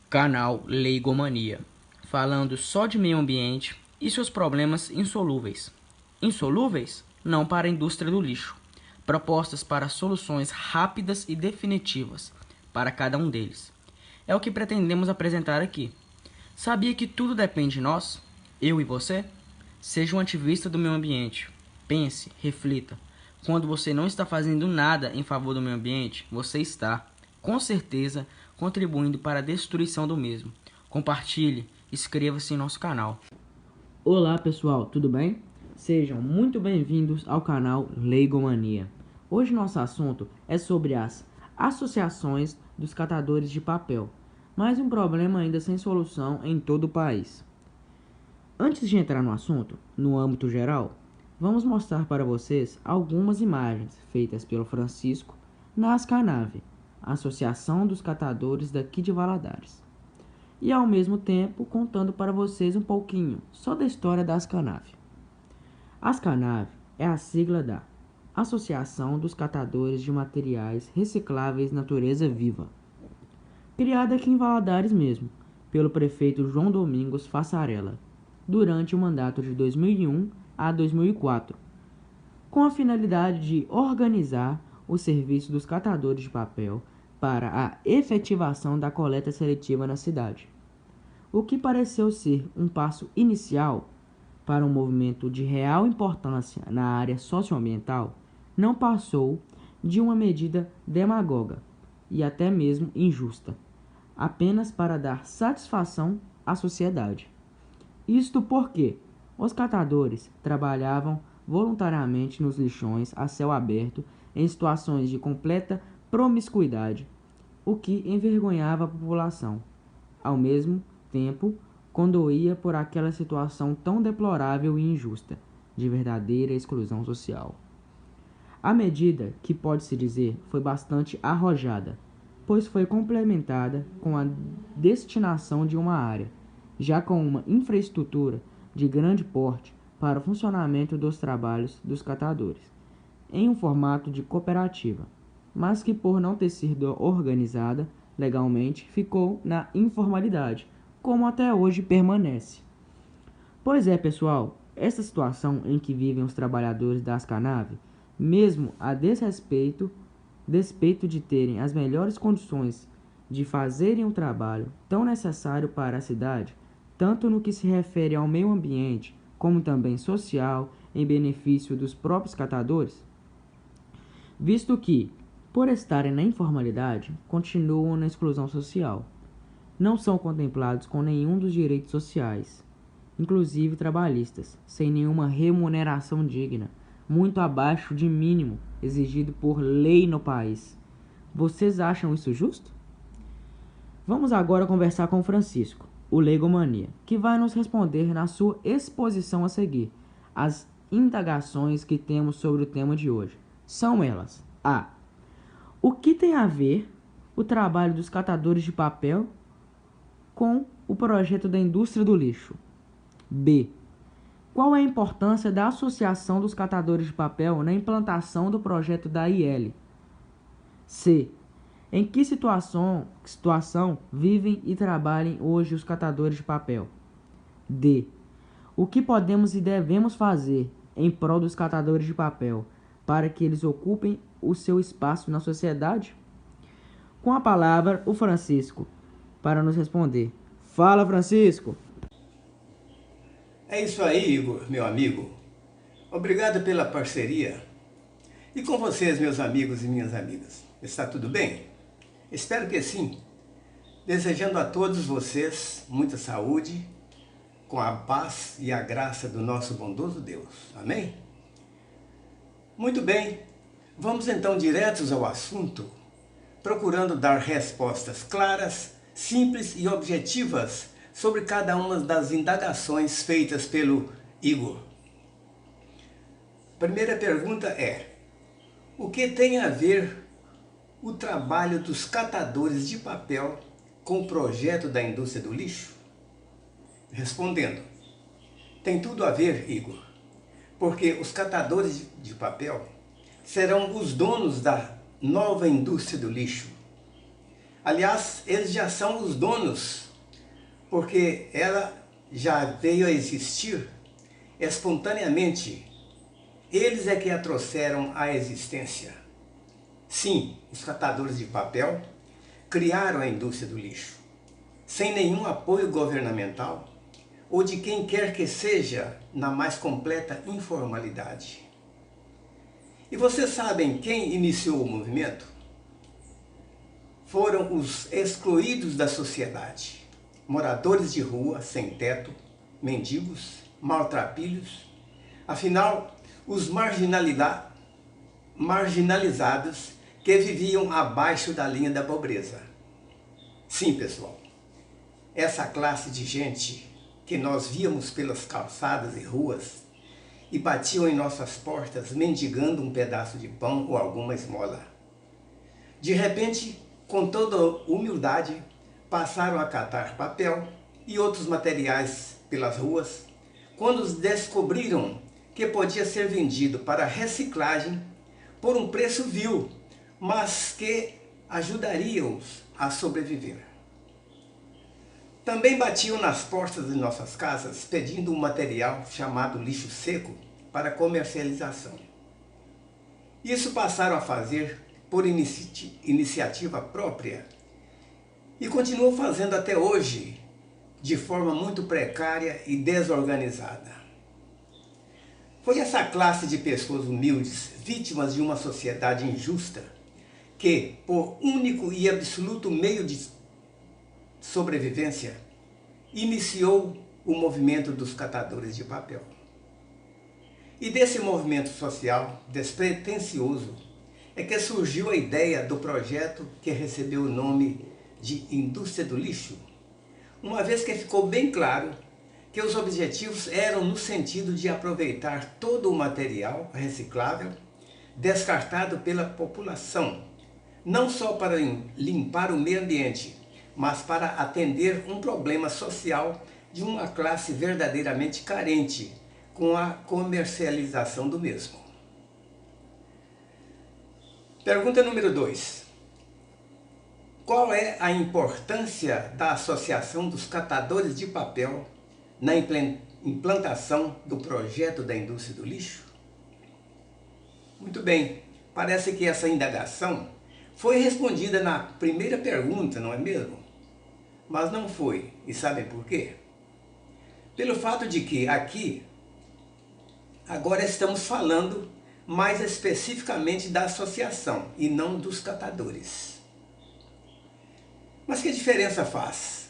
Canal Leigomania, falando só de meio ambiente e seus problemas insolúveis. Insolúveis? Não para a indústria do lixo. Propostas para soluções rápidas e definitivas para cada um deles. É o que pretendemos apresentar aqui. Sabia que tudo depende de nós? Eu e você? Seja um ativista do meio ambiente. Pense, reflita. Quando você não está fazendo nada em favor do meio ambiente, você está, com certeza, contribuindo para a destruição do mesmo. Compartilhe, inscreva-se em nosso canal. Olá pessoal, tudo bem? Sejam muito bem-vindos ao canal Leigomania. Hoje nosso assunto é sobre as associações dos catadores de papel, mais um problema ainda sem solução em todo o país. Antes de entrar no assunto, no âmbito geral, vamos mostrar para vocês algumas imagens feitas pelo Francisco na Ascanave, Associação dos Catadores daqui de Valadares. E ao mesmo tempo contando para vocês um pouquinho só da história da Ascanave. Ascanave é a sigla da Associação dos Catadores de Materiais Recicláveis Natureza Viva, criada aqui em Valadares mesmo, pelo prefeito João Domingos Fassarella, durante o mandato de 2001 a 2004, com a finalidade de organizar o serviço dos catadores de papel para a efetivação da coleta seletiva na cidade. O que pareceu ser um passo inicial para um movimento de real importância na área socioambiental, não passou de uma medida demagoga e até mesmo injusta, apenas para dar satisfação à sociedade. Isto porque os catadores trabalhavam voluntariamente nos lixões a céu aberto em situações de completa promiscuidade, o que envergonhava a população. Ao mesmo tempo, condoía por aquela situação tão deplorável e injusta, de verdadeira exclusão social. A medida, que pode-se dizer, foi bastante arrojada, pois foi complementada com a destinação de uma área, já com uma infraestrutura de grande porte para o funcionamento dos trabalhos dos catadores, em um formato de cooperativa, mas que por não ter sido organizada legalmente ficou na informalidade, como até hoje permanece. Pois é, pessoal, essa situação em que vivem os trabalhadores da Ascanave, mesmo a despeito de terem as melhores condições de fazerem um trabalho tão necessário para a cidade, tanto no que se refere ao meio ambiente, como também social, em benefício dos próprios catadores, visto que, por estarem na informalidade, continuam na exclusão social. Não são contemplados com nenhum dos direitos sociais, inclusive trabalhistas, sem nenhuma remuneração digna, muito abaixo de mínimo exigido por lei no país. Vocês acham isso justo? Vamos agora conversar com Francisco, o Leigomania, que vai nos responder na sua exposição a seguir as indagações que temos sobre o tema de hoje. São elas: A. O que tem a ver o trabalho dos catadores de papel com o projeto da indústria do lixo? B. Qual é a importância da Associação dos Catadores de Papel na implantação do projeto da IL? C. Em que situação vivem e trabalham hoje os catadores de papel? D. O que podemos e devemos fazer em prol dos catadores de papel para que eles ocupem o seu espaço na sociedade? Com a palavra, o Francisco, para nos responder. Fala, Francisco! É isso aí, Igor, meu amigo. Obrigado pela parceria. E com vocês, meus amigos e minhas amigas. Está tudo bem? Espero que sim. Desejando a todos vocês muita saúde, com a paz e a graça do nosso bondoso Deus. Amém? Muito bem. Vamos então diretos ao assunto, procurando dar respostas claras, simples e objetivas sobre cada uma das indagações feitas pelo Igor. Primeira pergunta é: o que tem a ver o trabalho dos catadores de papel com o projeto da indústria do lixo? Respondendo: tem tudo a ver, Igor, porque os catadores de papel serão os donos da nova indústria do lixo. Aliás, eles já são os donos, porque ela já veio a existir espontaneamente. Eles é que a trouxeram à existência. Sim, os catadores de papel criaram a indústria do lixo, sem nenhum apoio governamental ou de quem quer que seja, na mais completa informalidade. E vocês sabem quem iniciou o movimento? Foram os excluídos da sociedade, moradores de rua, sem teto, mendigos, maltrapilhos, afinal, os marginalizados que viviam abaixo da linha da pobreza. Sim, pessoal, essa classe de gente que nós víamos pelas calçadas e ruas e batiam em nossas portas mendigando um pedaço de pão ou alguma esmola. De repente, com toda humildade, passaram a catar papel e outros materiais pelas ruas, quando descobriram que podia ser vendido para reciclagem por um preço vil, mas que ajudaria-os a sobreviver. Também batiam nas portas de nossas casas pedindo um material chamado lixo seco para comercialização. Isso passaram a fazer por iniciativa própria e continuam fazendo até hoje de forma muito precária e desorganizada. Foi essa classe de pessoas humildes, vítimas de uma sociedade injusta, que, por único e absoluto meio de sobrevivência, iniciou o movimento dos catadores de papel. E desse movimento social despretensioso é que surgiu a ideia do projeto que recebeu o nome de Indústria do Lixo, uma vez que ficou bem claro que os objetivos eram no sentido de aproveitar todo o material reciclável descartado pela população, não só para limpar o meio ambiente, mas para atender um problema social de uma classe verdadeiramente carente com a comercialização do mesmo. Pergunta número 2. Qual é a importância da Associação dos Catadores de Papel na implantação do projeto da indústria do lixo? Muito bem, parece que essa indagação foi respondida na primeira pergunta, não é mesmo? Mas não foi. E sabem por quê? Pelo fato de que aqui, agora estamos falando mais especificamente da associação e não dos catadores. Mas que diferença faz?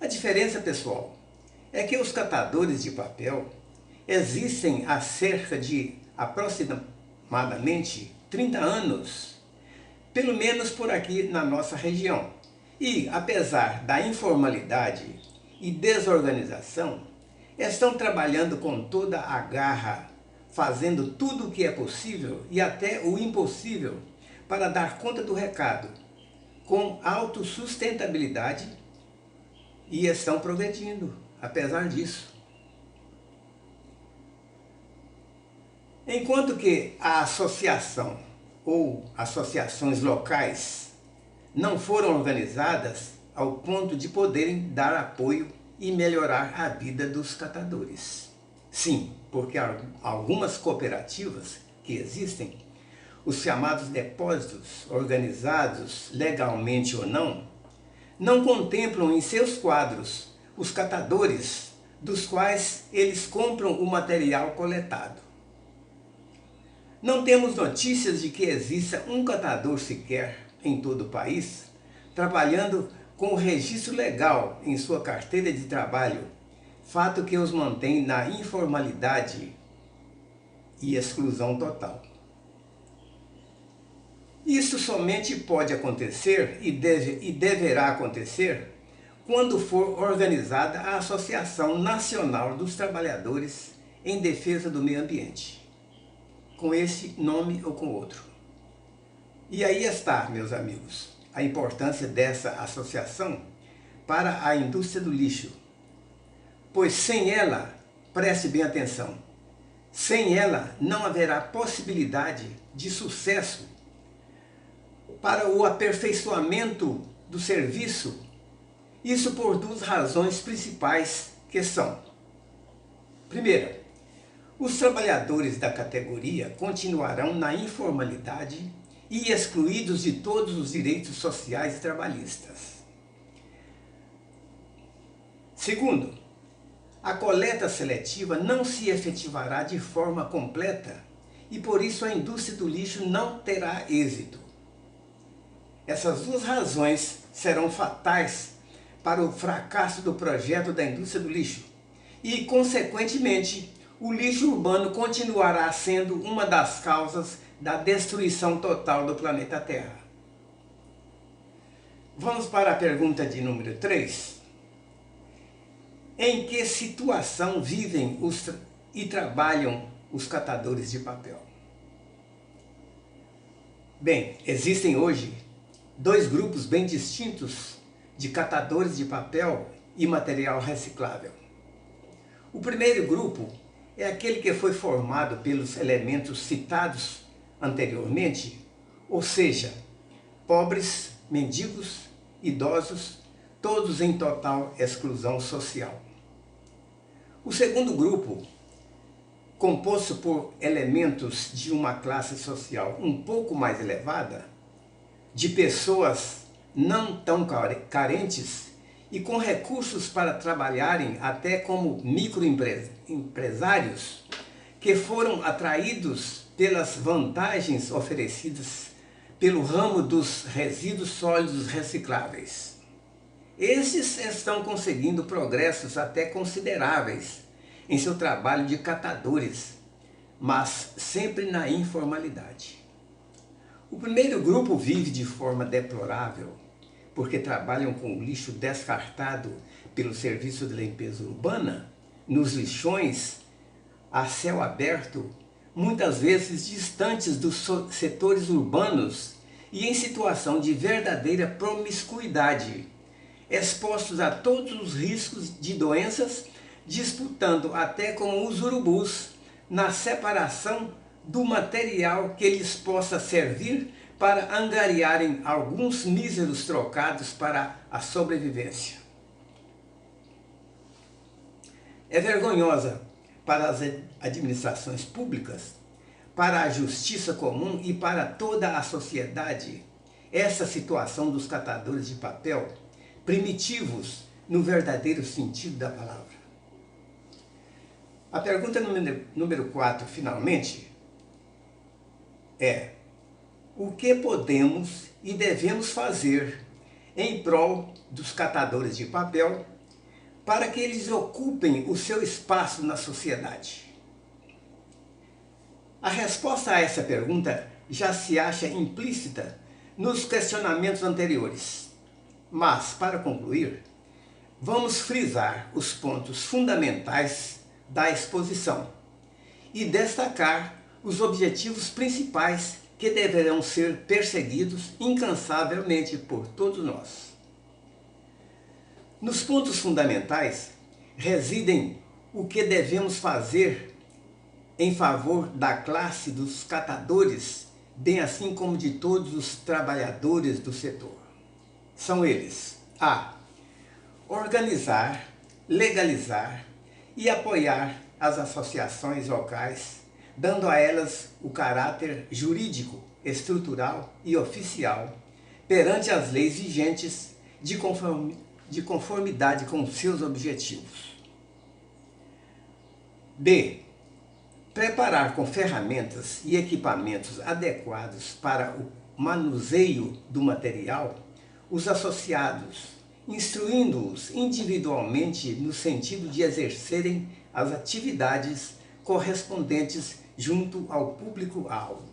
A diferença, pessoal, é que os catadores de papel existem há cerca de aproximadamente 30 anos, pelo menos por aqui na nossa região. E, apesar da informalidade e desorganização, estão trabalhando com toda a garra, fazendo tudo o que é possível e até o impossível para dar conta do recado, com autossustentabilidade, e estão progredindo, apesar disso. Enquanto que a associação ou associações locais não foram organizadas ao ponto de poderem dar apoio e melhorar a vida dos catadores. Sim, porque algumas cooperativas que existem, os chamados depósitos, organizados legalmente ou não contemplam em seus quadros os catadores dos quais eles compram o material coletado. Não temos notícias de que exista um catador sequer em todo o país, trabalhando com o registro legal em sua carteira de trabalho, fato que os mantém na informalidade e exclusão total. Isso somente pode acontecer e deverá acontecer quando for organizada a Associação Nacional dos Trabalhadores em Defesa do Meio Ambiente, com esse nome ou com outro. E aí está, meus amigos, a importância dessa associação para a indústria do lixo. Pois sem ela, preste bem atenção, sem ela não haverá possibilidade de sucesso para o aperfeiçoamento do serviço. Isso por duas razões principais que são: primeira, os trabalhadores da categoria continuarão na informalidade e excluídos de todos os direitos sociais e trabalhistas. Segundo, a coleta seletiva não se efetivará de forma completa e por isso a indústria do lixo não terá êxito. Essas duas razões serão fatais para o fracasso do projeto da indústria do lixo e, consequentemente, o lixo urbano continuará sendo uma das causas da destruição total do planeta Terra. Vamos para a pergunta de número 3. Em que situação vivem e trabalham os catadores de papel? Bem, existem hoje dois grupos bem distintos de catadores de papel e material reciclável. O primeiro grupo é aquele que foi formado pelos elementos citados anteriormente, ou seja, pobres, mendigos, idosos, todos em total exclusão social. O segundo grupo, composto por elementos de uma classe social um pouco mais elevada, de pessoas não tão carentes e com recursos para trabalharem até como microempresários, que foram atraídos pelas vantagens oferecidas pelo ramo dos resíduos sólidos recicláveis. Estes estão conseguindo progressos até consideráveis em seu trabalho de catadores, mas sempre na informalidade. O primeiro grupo vive de forma deplorável, porque trabalham com o lixo descartado pelo serviço de limpeza urbana, nos lixões, a céu aberto, muitas vezes distantes dos setores urbanos e em situação de verdadeira promiscuidade, expostos a todos os riscos de doenças, disputando até com os urubus na separação do material que lhes possa servir para angariarem alguns míseros trocados para a sobrevivência. É vergonhosa para as administrações públicas, para a justiça comum e para toda a sociedade essa situação dos catadores de papel, primitivos no verdadeiro sentido da palavra. A pergunta número 4, finalmente, é: o que podemos e devemos fazer em prol dos catadores de papel para que eles ocupem o seu espaço na sociedade? A resposta a essa pergunta já se acha implícita nos questionamentos anteriores. Mas, para concluir, vamos frisar os pontos fundamentais da exposição e destacar os objetivos principais que deverão ser perseguidos incansavelmente por todos nós. Nos pontos fundamentais residem o que devemos fazer em favor da classe dos catadores, bem assim como de todos os trabalhadores do setor. São eles: a. Organizar, legalizar e apoiar as associações locais, dando a elas o caráter jurídico, estrutural e oficial perante as leis vigentes de conformidade com seus objetivos. B. Preparar com ferramentas e equipamentos adequados para o manuseio do material os associados, instruindo-os individualmente no sentido de exercerem as atividades correspondentes junto ao público-alvo.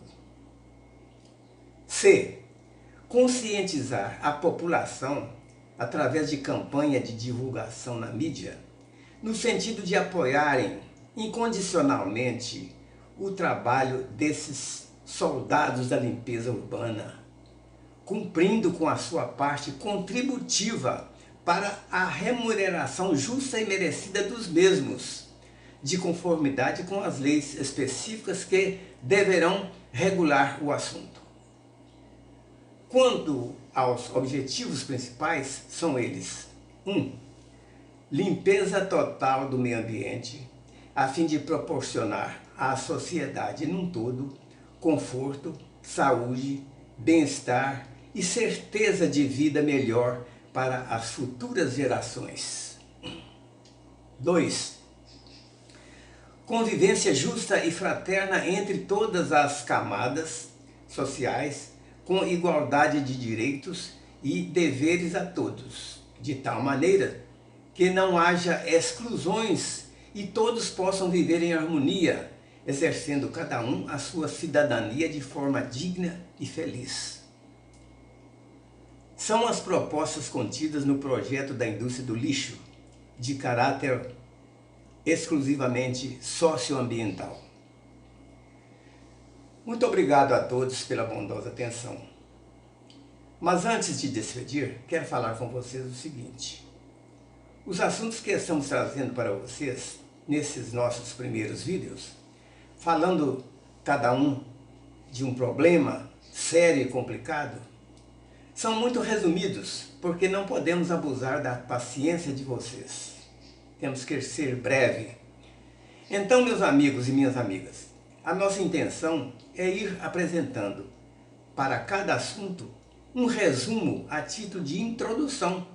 C. Conscientizar a população através de campanha de divulgação na mídia, no sentido de apoiarem incondicionalmente o trabalho desses soldados da limpeza urbana, cumprindo com a sua parte contributiva para a remuneração justa e merecida dos mesmos, de conformidade com as leis específicas que deverão regular o assunto. Quanto aos objetivos principais, são eles: 1. Limpeza total do meio ambiente, a fim de proporcionar à sociedade num todo conforto, saúde, bem-estar e certeza de vida melhor para as futuras gerações. 2. Convivência justa e fraterna entre todas as camadas sociais, com igualdade de direitos e deveres a todos, de tal maneira que não haja exclusões e todos possam viver em harmonia, exercendo cada um a sua cidadania de forma digna e feliz. São as propostas contidas no projeto da indústria do lixo, de caráter exclusivamente socioambiental. Muito obrigado a todos pela bondosa atenção. Mas antes de despedir, quero falar com vocês o seguinte: os assuntos que estamos trazendo para vocês nesses nossos primeiros vídeos, falando cada um de um problema sério e complicado, são muito resumidos, porque não podemos abusar da paciência de vocês. Temos que ser breve. Então, meus amigos e minhas amigas, a nossa intenção é ir apresentando para cada assunto um resumo a título de introdução.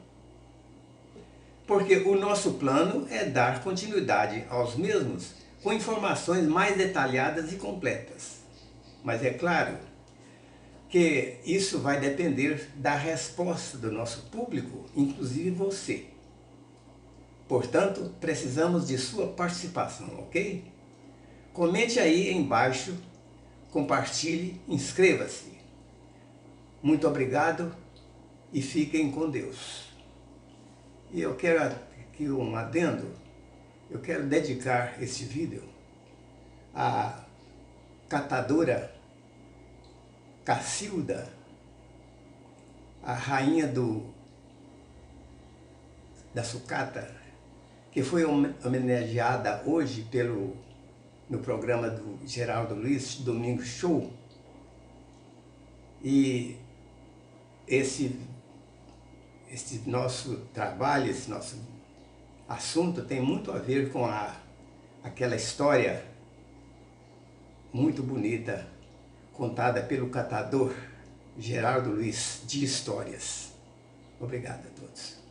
Porque o nosso plano é dar continuidade aos mesmos com informações mais detalhadas e completas. Mas é claro que isso vai depender da resposta do nosso público, inclusive você. Portanto, precisamos de sua participação, ok? Comente aí embaixo, compartilhe, inscreva-se. Muito obrigado e fiquem com Deus. E eu quero aqui um adendo, eu quero dedicar este vídeo à catadora Cacilda, a rainha da sucata, que foi homenageada hoje no programa do Geraldo Luiz, Domingo Show. E esse nosso trabalho, esse nosso assunto tem muito a ver com aquela história muito bonita contada pelo catador Geraldo Luiz de Histórias. Obrigado a todos.